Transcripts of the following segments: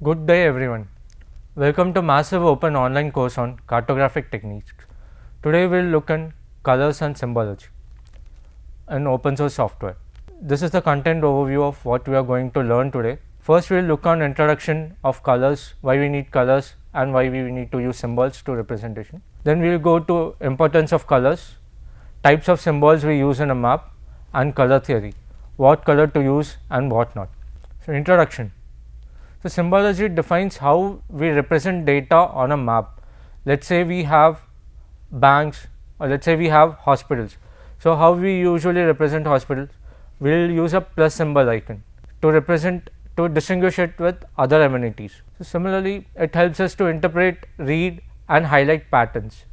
Good day everyone. Welcome to massive open online course on cartographic techniques. Today we will look at colors and symbology in open source software. This is the content overview of what we are going to learn today. First we will look on introduction of colors, why we need colors and why we need to use symbols to representation. Then we will go to importance of colors, types of symbols we use in a map, and color theory, what color to use and what not. So introduction. So symbology defines how we represent data on a map. Let's say we have banks or let's say we have hospitals. So how we usually represent hospitals? We will use a plus symbol icon to distinguish it with other amenities. So similarly, it helps us to interpret, read and highlight patterns.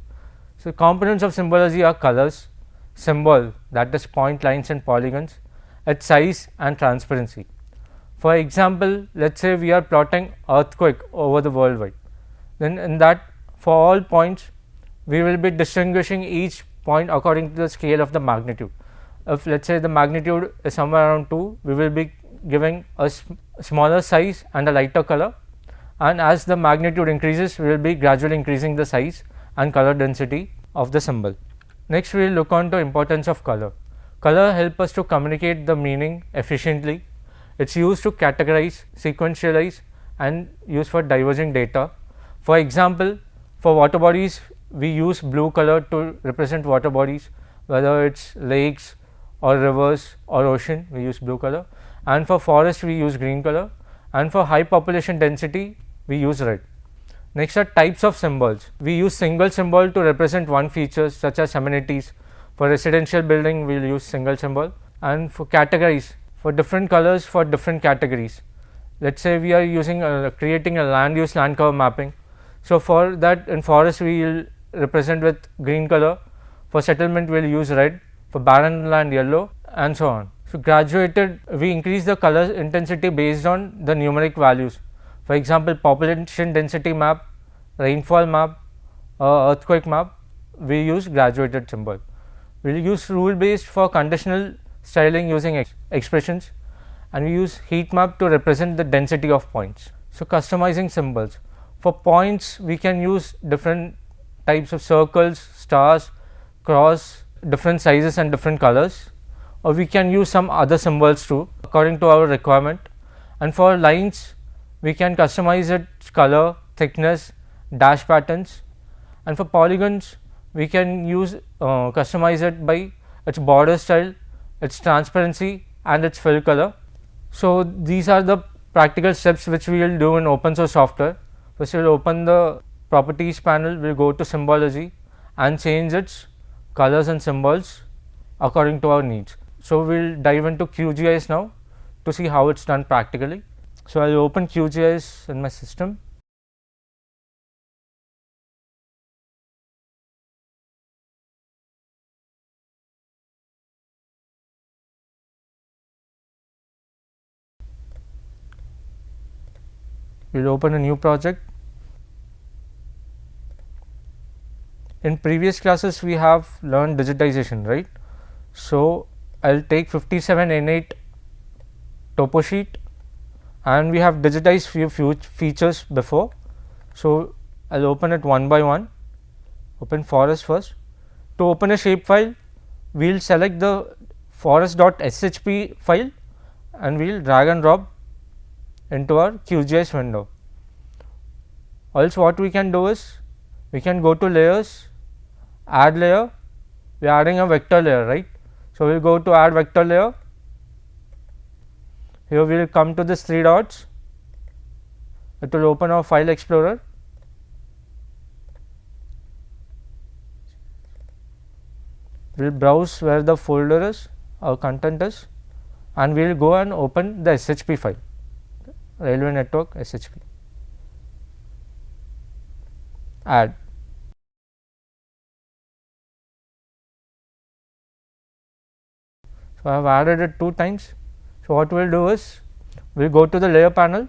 So components of symbology are colors, symbol, that is point, lines and polygons, its size and transparency. For example, let's say we are plotting earthquake over the worldwide. Then in that, for all points, we will be distinguishing each point according to the scale of the magnitude. If let's say the magnitude is somewhere around 2, we will be giving a smaller size and a lighter color, and as the magnitude increases, we will be gradually increasing the size and color density of the symbol. Next, we will look on to importance of color. Color help us to communicate the meaning efficiently. It's used to categorize, sequentialize and use for diverging data. For example, for water bodies, we use blue color to represent water bodies, whether it's lakes or rivers or ocean, we use blue color, and for forest we use green color, and for high population density we use red. Next are types of symbols. We use single symbol to represent one feature such as amenities. For residential building we will use single symbol, and for categories, for different colors for different categories. Let's say we are using creating a land use land cover mapping. So for that, in forest we will represent with green color, for settlement we will use red, for barren land yellow and so on. So graduated, we increase the color intensity based on the numeric values. For example, population density map, rainfall map, earthquake map, we use graduated symbol. We will use rule based for conditional styling using expressions, and we use heat map to represent the density of points. So customizing symbols. For points we can use different types of circles, stars, cross, different sizes and different colors, or we can use some other symbols too according to our requirement. And for lines we can customize its color, thickness, dash patterns, and for polygons we can use customize it by its border style, its transparency and its fill color. So these are the practical steps which we will do in open source software. First we will open the properties panel, we will go to symbology and change its colors and symbols according to our needs. So we will dive into QGIS now to see how it's done practically. So I will open QGIS in my system. We will open a new project. In previous classes we have learned digitization, right? So I will take 57N8 topo sheet, and we have digitized few features before. So I will open it one by one. Open forest first. To open a shapefile, we will select the forest.shp file and we will drag and drop into our QGIS window. Also what we can do is, we can go to layers, add layer, we are adding a vector layer, right? So we will go to add vector layer. Here we will come to this 3 dots, it will open our file explorer. We will browse where the folder is, our content is, and we will go and open the SHP file, railway network SHP. Add. So I have added it 2 times. So what we will do is, we will go to the layer panel,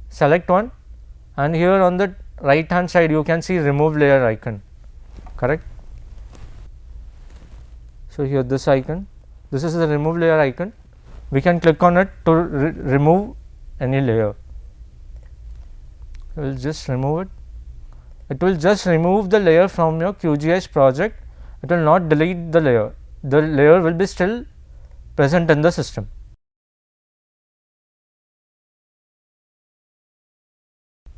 select one, and here on the right hand side you can see remove layer icon, correct? So here this icon, this is the remove layer icon. We can click on it to remove any layer. We'll just remove it. It will just remove the layer from your QGIS project. It will not delete the layer. The layer will be still present in the system.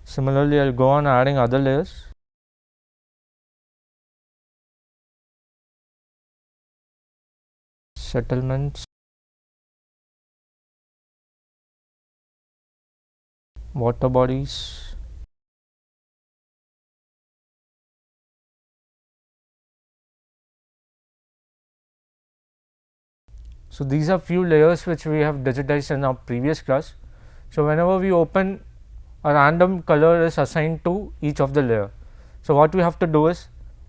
Similarly, I'll go on adding other layers. Settlements, water bodies, so these are few layers which we have digitized in our previous class. So whenever we open, a random color is assigned to each of the layer. So what we have to do is,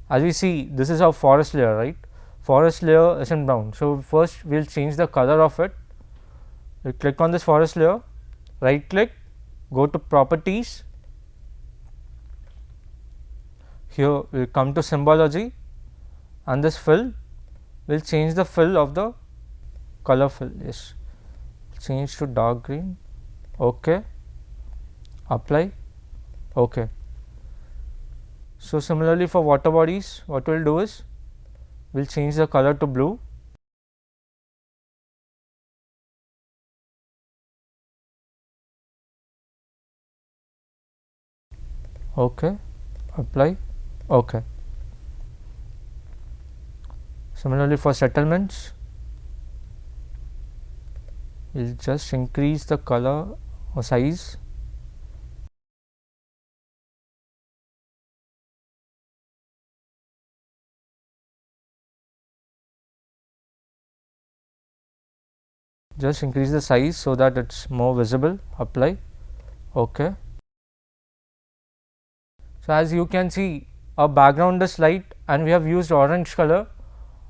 as we see, this is our forest layer, right? Forest layer is in brown. So first we'll change the color of it. We click on this forest layer, right click, go to properties. Here we'll come to symbology, and this fill, we'll change the fill of the color fill. Yes, change to dark green. OK, apply. OK. So similarly for water bodies, what we'll do is, we'll change the color to blue. OK, apply. OK. Similarly for settlements, we'll just increase the color or size. Just increase the size so that it's more visible. Apply. OK. So as you can see, our background is light and we have used orange color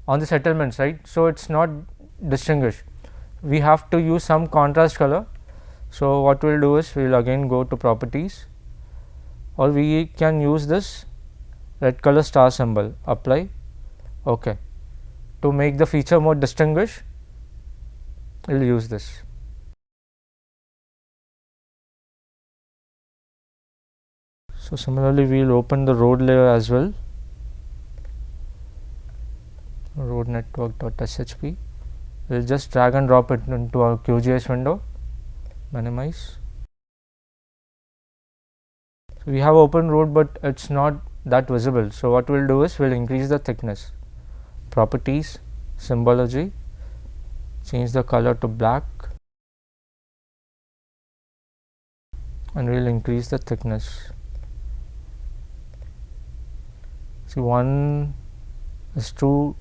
on the settlements, right? So it's not distinguished. We have to use some contrast color. So what we'll do is, we'll again go to properties, or we can use this red color star symbol. Apply. OK. To make the feature more distinguished, we'll use this. So similarly, we'll open the road layer as well. Road network.shp. We'll just drag and drop it into our QGIS window. Minimize. So we have open road, but it's not that visible. So what we'll do is, we'll increase the thickness. Properties, symbology, change the color to black, and we'll increase the thickness. See, one is too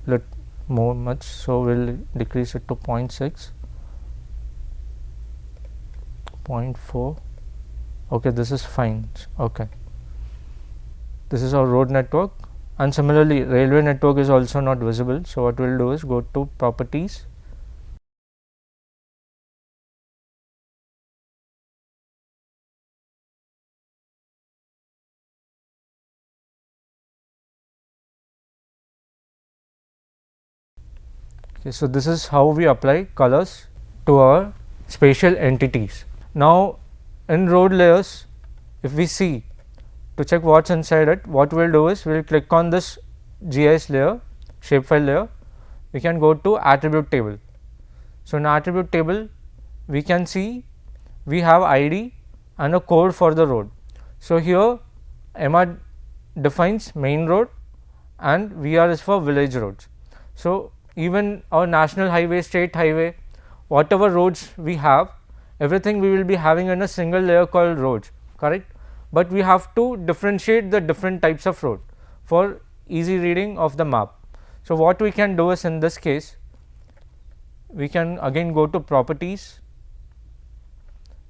more much, so we'll decrease it to 0.6, 0.4. OK, this is fine. OK, this is our road network, and similarly railway network is also not visible. So what we'll do is, go to properties, okay. So this is how we apply colors to our spatial entities. Now in road layers, if we see, to check what's inside it, what we'll do is, we'll click on this GIS layer, shapefile layer. We can go to attribute table. So in attribute table, we can see we have ID and a code for the road. So here MR defines main road and VR is for village roads. So even our national highway, state highway, whatever roads we have, everything we will be having in a single layer called roads, correct? But we have to differentiate the different types of road for easy reading of the map. So what we can do is, in this case, we can again go to properties,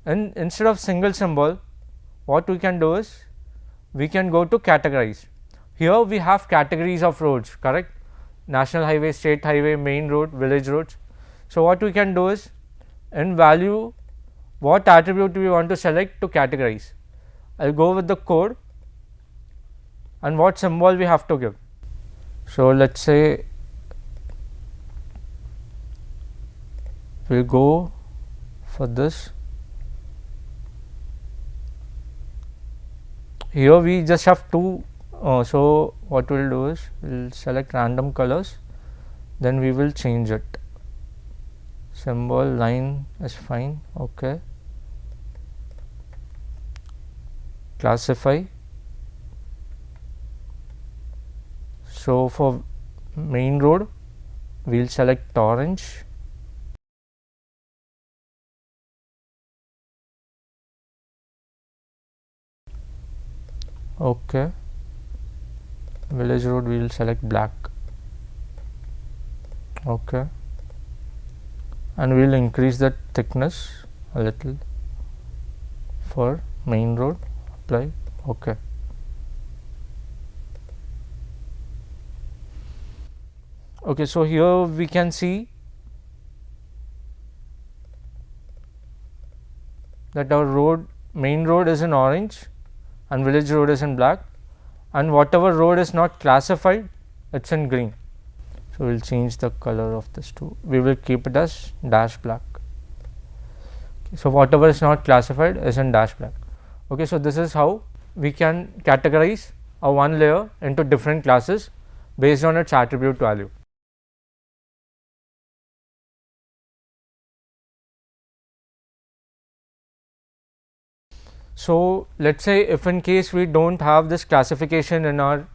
and instead of single symbol, what we can do is, we can go to categorize. Here we have categories of roads, correct? National highway, state highway, main road, village roads. So what we can do is, in value, what attribute we want to select to categorize. I'll go with the code and what symbol we have to give. So let's say we'll go for this. Here we just have two. So what we'll do is we'll select random colors, then we will change it. Symbol line is fine. Okay. Classify. So for main road we'll select orange. Okay. Village road we will select black. Okay. And we will increase the thickness a little for main road. Apply. Okay. Okay, so here we can see that our main road is in orange and village road is in black, and whatever road is not classified, it's in green. So we'll change the color of this too. We will keep it as dash black. Okay, so whatever is not classified is in dash black. Okay, so this is how we can categorize a one layer into different classes based on its attribute value. So let's say if in case we don't have this classification in our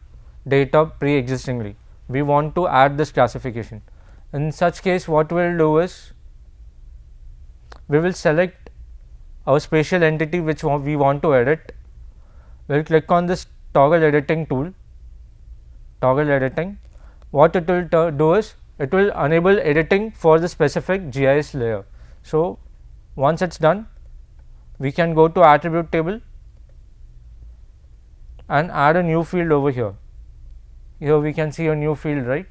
data pre-existingly, we want to add this classification. In such case, what we'll do is we will select our spatial entity which we want to edit. We'll click on this toggle editing tool, toggle editing. What it will do is it will enable editing for the specific GIS layer. So once it's done, we can go to attribute table and add a new field over here. Here we can see a new field, right?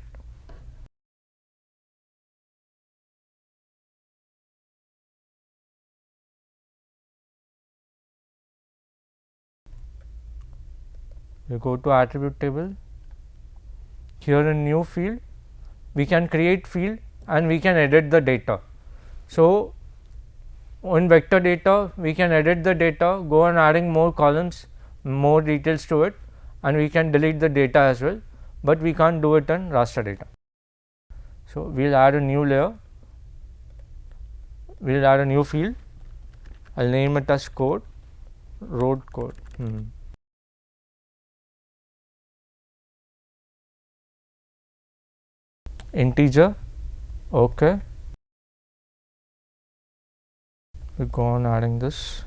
We go to attribute table. Here in new field, we can create field and we can edit the data. So in vector data, we can edit the data, go on adding more columns, more details to it, and we can delete the data as well, but we can't do it in raster data. So we'll add a new layer, we'll add a new field. I'll name it as code, road code. Integer. Okay, we go on adding this.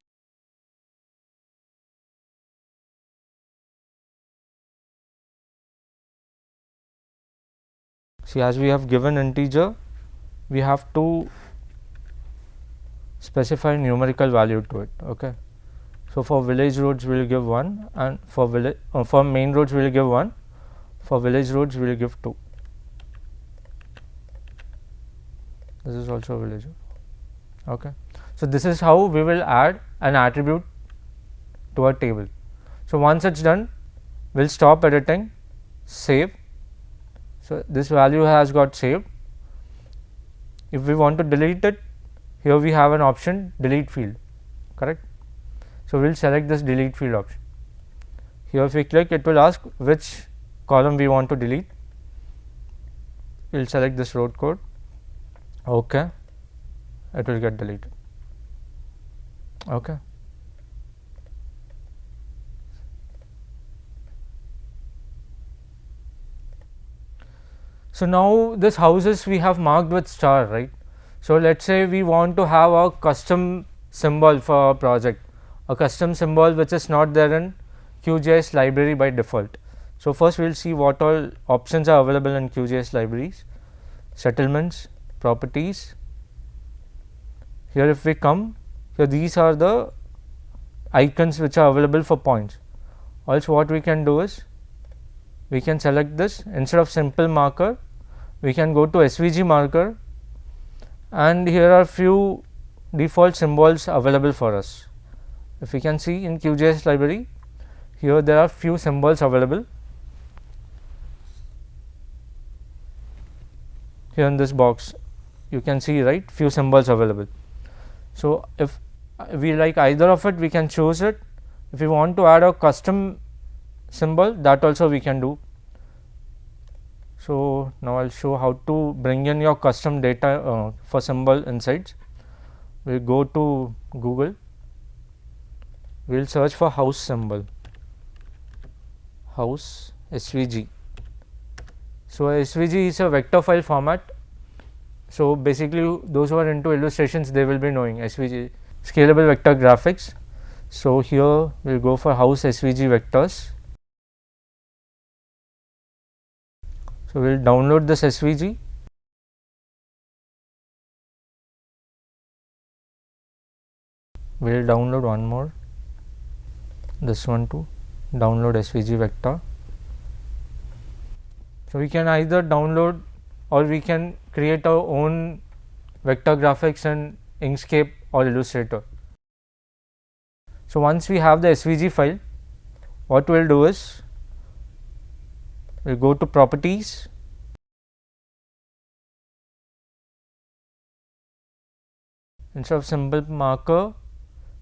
See, as we have given integer, we have to specify numerical value to it. Okay, so for village roads we will give 1, and for for main roads we will give 1, for village roads we will give 2. This is also village road. Okay, so this is how we will add an attribute to our table. So once it's done, we'll stop editing, save. So this value has got saved. If we want to delete it, here we have an option, delete field, correct? So we'll select this delete field option. Here if we click, it will ask which column we want to delete. We'll select this road code. Okay, it will get deleted. Okay. So now this houses we have marked with star, right? So let's say we want to have a custom symbol for our project, a custom symbol which is not there in QGIS library by default. So first we'll see what all options are available in QGIS libraries. Settlements, properties. Here if we come, here these are the icons which are available for points. Also what we can do is we can select this, instead of simple marker we can go to SVG marker, and here are few default symbols available for us. If we can see in QGIS library, here there are few symbols available. Here in this box you can see, right, few symbols available. So if we like either of it, we can choose it. If you want to add a custom symbol, that also we can do. So now I'll show how to bring in your custom data for symbol insights. We'll go to Google, we'll search for house symbol, house SVG. So SVG is a vector file format. So basically those who are into illustrations, they will be knowing SVG, scalable vector graphics. So here we'll go for house SVG vectors. So we'll download this SVG. We'll download one more, this one too, download SVG vector. So we can either download or we can create our own vector graphics in Inkscape or Illustrator. So once we have the SVG file, what we'll do is we'll go to properties, instead of symbol marker,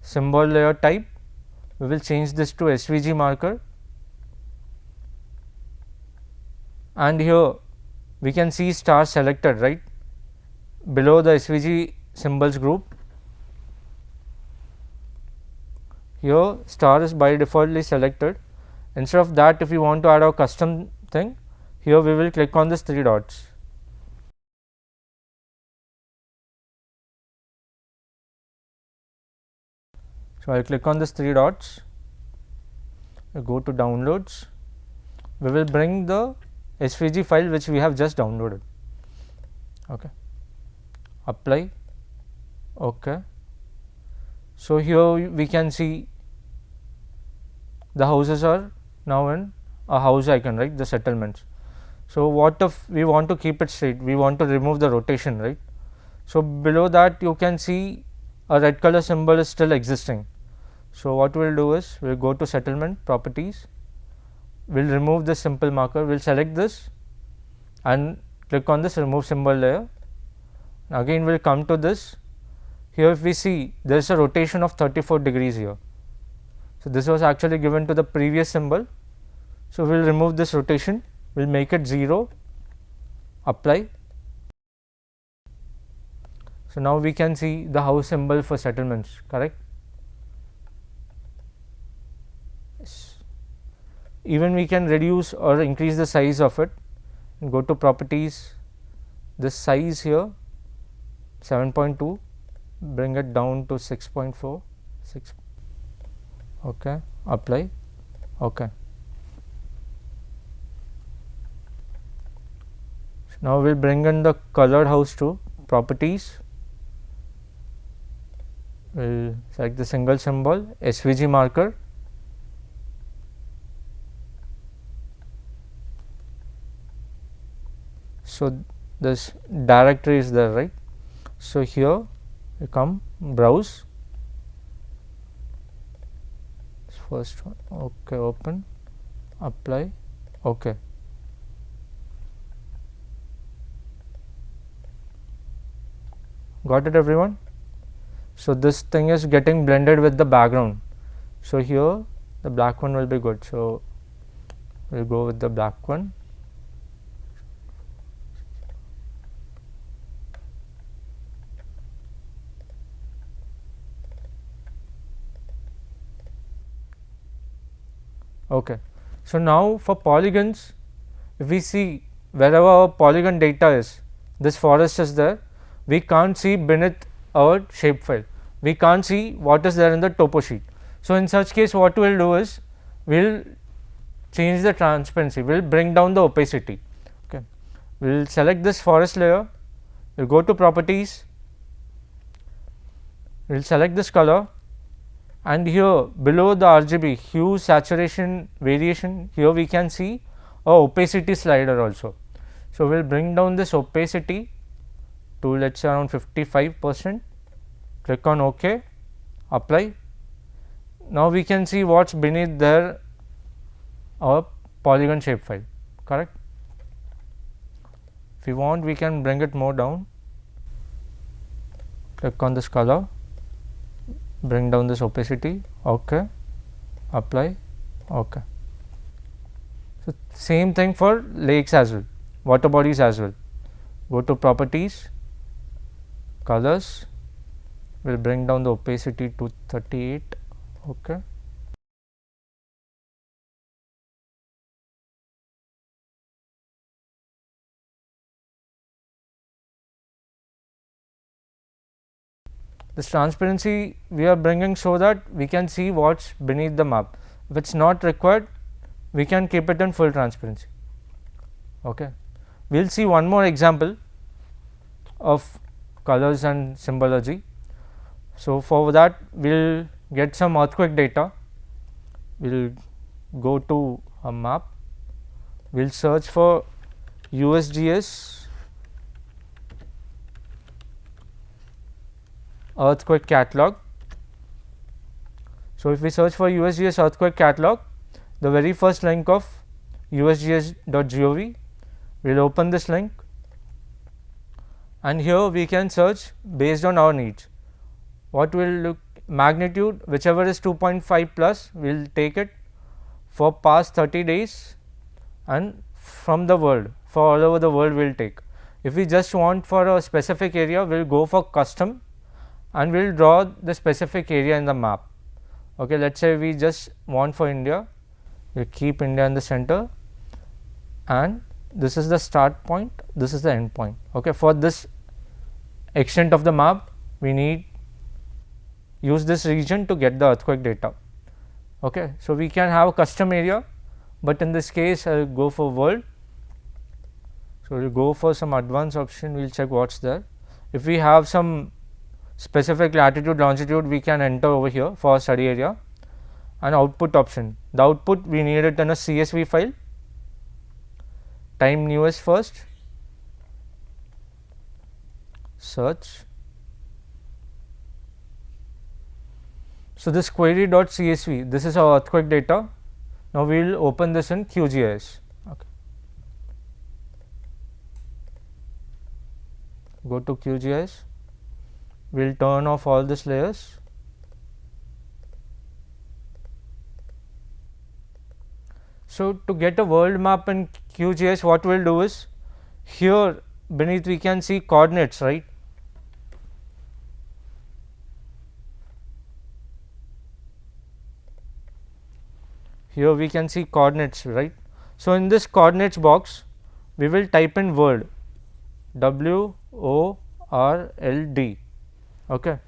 symbol layer type, we will change this to SVG marker, and here we can see star selected right below the SVG symbols group. Here star is by defaultly selected. Instead of that, if we want to add our custom thing, here we will click on this 3 dots. So I click on this 3 dots, we go to downloads, we will bring the SVG file which we have just downloaded. Okay, apply, okay. So here we can see the houses are now in a house icon, right, the settlements. So what if we want to keep it straight, we want to remove the rotation, right? So below that you can see a red color symbol is still existing. So what we'll do is we'll go to settlement properties, we'll remove this simple marker, we'll select this and click on this remove symbol layer. Again we'll come to this. Here if we see there is a rotation of 34 degrees here. So this was actually given to the previous symbol. So we'll remove this rotation, we'll make it 0, apply. So now we can see the house symbol for settlements, correct? Yes. Even we can reduce or increase the size of it. Go to properties, this size here 7.2, bring it down to 6.4, 6. Okay, apply, okay. So now we'll bring in the colored house to properties, we'll select the single symbol SVG marker, so this directory is there, right? So here you come browse, first one, okay, open, apply, okay. Got it everyone? So this thing is getting blended with the background. So here the black one will be good. So we'll go with the black one. Okay. So now for polygons, if we see wherever our polygon data is, this forest is there, we can't see beneath our shapefile, we can't see what is there in the topo sheet. So in such case what we will do is we will change the transparency, we will bring down the opacity. Okay, we will select this forest layer, we will go to properties, we will select this color, and here below the RGB hue saturation variation, here we can see a opacity slider also. So we will bring down this opacity to let's say around 55%, click on OK, apply. Now we can see what's beneath there, our polygon shapefile, correct? If you want, we can bring it more down, click on this color, bring down this opacity, okay. apply. Okay. So same thing for lakes as well, water bodies as well. Go to properties, colors, will bring down the opacity to 38. Okay. This transparency we are bringing so that we can see what's beneath the map. If it's not required, we can keep it in full transparency. Okay. We'll see one more example of colors and symbology. So for that we'll get some earthquake data. We'll go to a map. We'll search for USGS earthquake catalog. So if we search for USGS earthquake catalog, the very first link of usgs.gov, we'll open this link, and here we can search based on our needs. What will look magnitude, whichever is 2.5 plus, we'll take it for past 30 days, and from the world, for all over the world we'll take. If we just want for a specific area, we'll go for custom and we'll draw the specific area in the map. Okay, let's say we just want for India, we'll keep India in the center, and this is the start point, this is the end point. Okay, for this extent of the map, we need use this region to get the earthquake data. Okay, so we can have a custom area, but in this case I'll go for world. So we'll go for some advanced option, we'll check what's there. If we have some specific latitude longitude, we can enter over here for study area. And output option, the output we need it in a CSV file. Time newest first, search. So this query.csv, this is our earthquake data. Now we will open this in QGIS. Okay. Go to QGIS, we will turn off all these layers. So to get a world map in QGIS, what we will do is, here beneath we can see coordinates, right? Here we can see coordinates, right? So in this coordinates box, we will type in world, WORLD. Okay.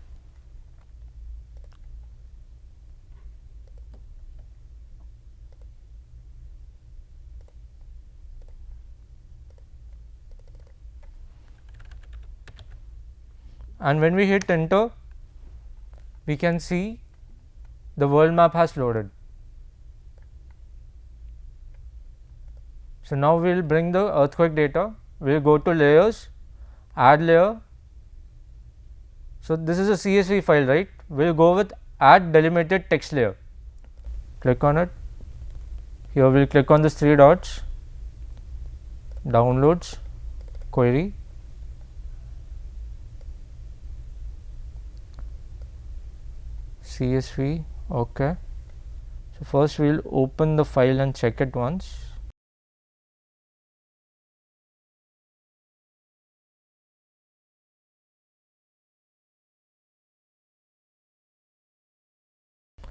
And when we hit enter, we can see the world map has loaded. So now we will bring the earthquake data, we will go to layers, add layer. So this is a CSV file, right? We will go with add delimited text layer. Click on it. Here we will click on these three dots, downloads, query. CSV, okay. So first we will open the file and check it once.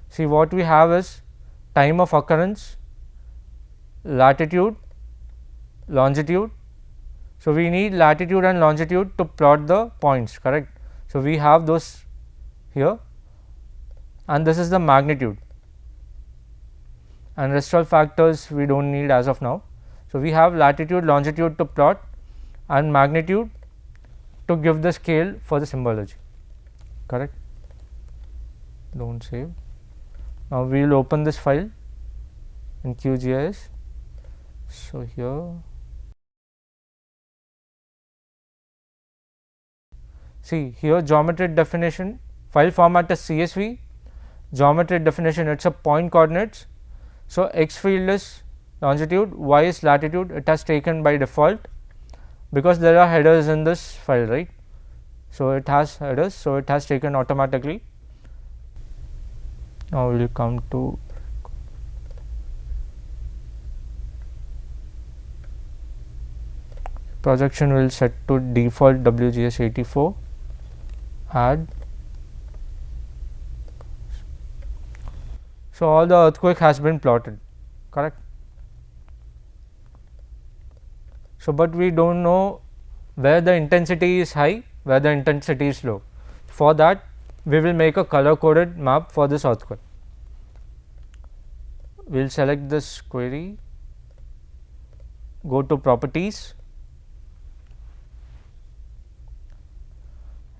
See, what we have is time of occurrence, latitude, longitude. So we need latitude and longitude to plot the points, correct? So we have those here, and this is the magnitude, and rest all factors we don't need as of now. So we have latitude, longitude to plot, and magnitude to give the scale for the symbology, correct? Don't save. Now we will open this file in QGIS. So here, see here geometric definition, file format is CSV, geometric definition it's a point coordinates. So x field is longitude, y is latitude, it has taken by default because there are headers in this file, right? So it has headers, so it has taken automatically. Now we will come to Projection will set to default WGS84. Add. So all the earthquake has been plotted, correct? So but we don't know where the intensity is high, where the intensity is low. For that we will make a color coded map for this earthquake. We'll select this query, go to properties,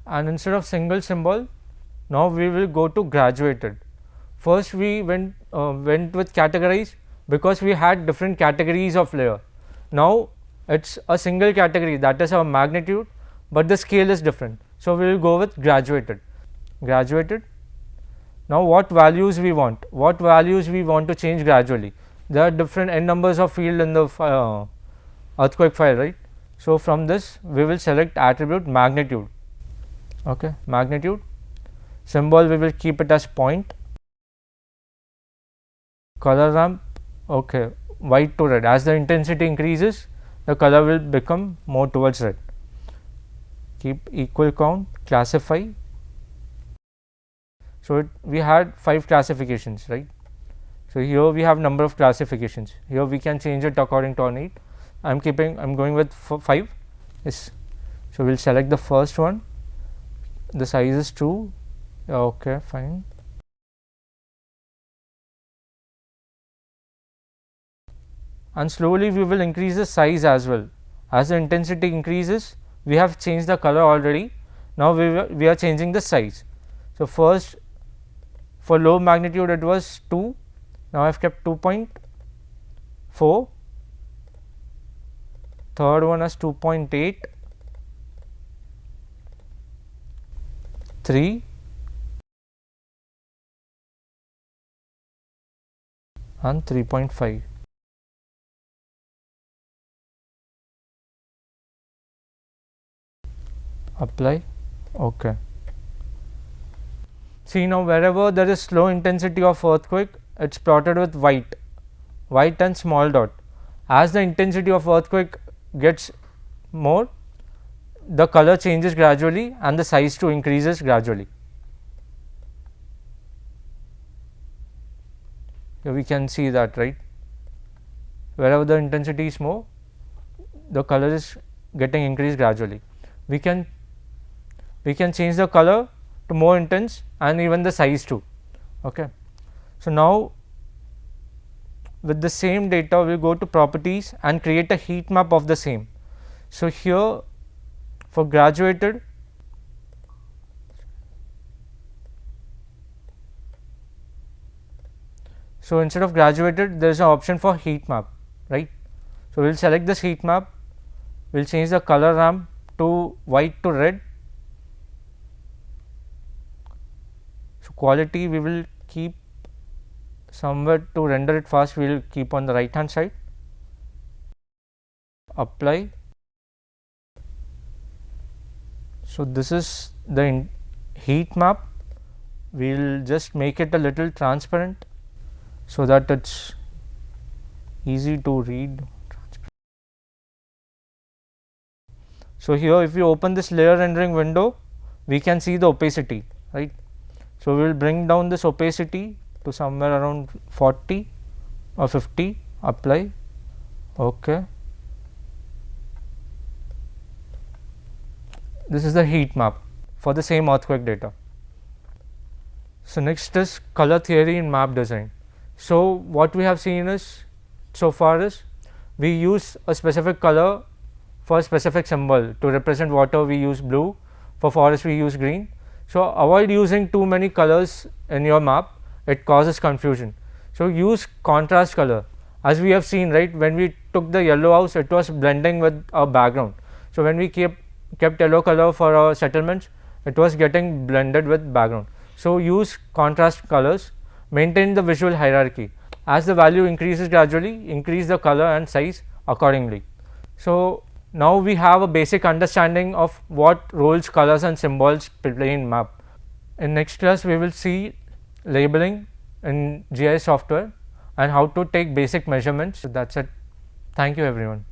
and instead of single symbol, now we will go to graduated. First we went with categories because we had different categories of layer. Now it's a single category, that is our magnitude, but the scale is different. So we will go with graduated. Now what values we want? What values we want to change gradually? There are different n numbers of field in the earthquake file, right? So from this we will select attribute magnitude. Okay, magnitude. Symbol we will keep it as point. Color ramp, okay, white to red. As the intensity increases, the color will become more towards red. Keep equal count, classify. So we had 5 classifications, right? So here we have number of classifications. Here we can change it according to our need. I'm going with 5. Yes. So we'll select the first one. The size is 2. Okay, fine. And slowly we will increase the size as well. As the intensity increases, we have changed the color already. Now we are changing the size. So first, for low magnitude it was 2. Now I have kept 2.4. Third one as 2.8. 3. And 3.5. Apply. Okay. See, now wherever there is low intensity of earthquake, it's plotted with white and small dot. As the intensity of earthquake gets more, the color changes gradually and the size too increases gradually. Here we can see that, right? Wherever the intensity is more, the color is getting increased gradually. We can change the color to more intense and even the size too. Okay. So now with the same data we will go to properties and create a heat map of the same. So here for graduated, so instead of graduated there is an option for heat map, right? So we will select this heat map, we will change the color ramp to white to red. So quality we will keep somewhere to render it fast, we will keep on the right hand side. Apply. So this is the heat map. We will just make it a little transparent so that it's easy to read. So here if we open this layer rendering window, we can see the opacity, right? So we will bring down this opacity to somewhere around 40 or 50. Apply. Okay. This is the heat map for the same earthquake data. So next is color theory in map design. So what we have seen is so far is we use a specific color for a specific symbol. To represent water we use blue, for forest we use green. So avoid using too many colors in your map, it causes confusion. So use contrast color. As we have seen, right, when we took the yellow house, it was blending with our background. So when we kept yellow color for our settlements, it was getting blended with background. So use contrast colors. Maintain the visual hierarchy. As the value increases gradually, increase the color and size accordingly. So now we have a basic understanding of what roles colors and symbols play in map. In next class we will see labeling in GIS software and how to take basic measurements. So that's it. Thank you everyone.